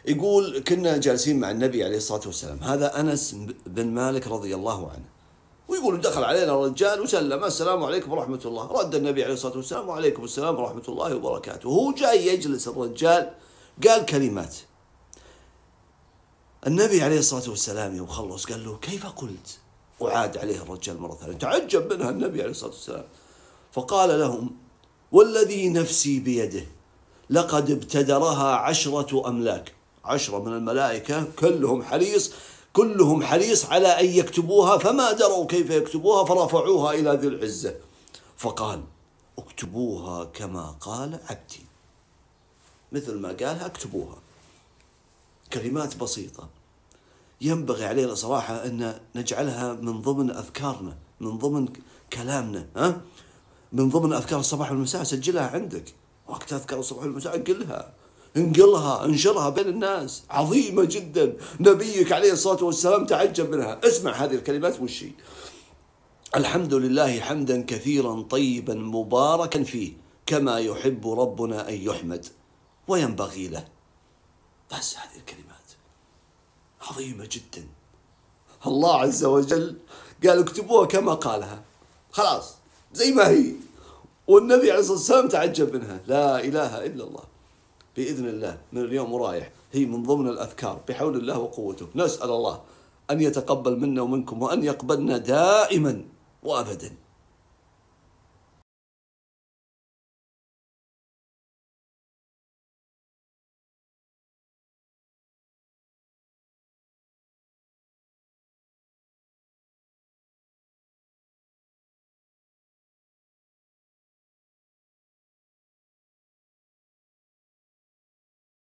يقول كنا جالسين مع النبي عليه الصلاة والسلام، هذا أنس بن مالك رضي الله عنه، ويقول دخل علينا رجال وسلم السلام عليكم ورحمة الله، رد النبي عليه الصلاة والسلام وعليكم السلام ورحمة الله وبركاته. وهو جاي يجلس الرجال قال كلمات، النبي عليه الصلاة والسلام يوم خلص قال له كيف قلت؟ وعاد عليه الرجال مرة ثانية، تعجب منها النبي عليه الصلاة والسلام، فقال لهم والذي نفسي بيده لقد ابتدرها 10 أملاك، 10 من الملائكة كلهم حريص على أن يكتبوها، فما دروا كيف يكتبوها فرفعوها إلى ذي العزة، فقال اكتبوها كما قال عبدي، مثل ما قالها اكتبوها. كلمات بسيطة ينبغي علينا صراحة أن نجعلها من ضمن أذكارنا، من ضمن كلامنا، من ضمن أذكار الصباح والمساء. سجلها عندك، وقت أذكار الصباح والمساء انقلها انشرها بين الناس، عظيمة جدا. نبيك عليه الصلاة والسلام تعجب منها. اسمع هذه الكلمات وشي: الحمد لله حمدا كثيرا طيبا مباركا فيه كما يحب ربنا أن يحمد وينبغي له. بس هذه الكلمات عظيمة جدا. الله عز وجل قال اكتبوها كما قالها، خلاص زي ما هي، والنبي عليه الصلاة والسلام تعجب منها. لا إله إلا الله. بإذن الله من اليوم ورايح هي من ضمن الأذكار بحول الله وقوته. نسأل الله أن يتقبل منا ومنكم وأن يقبلنا دائما وأبدا.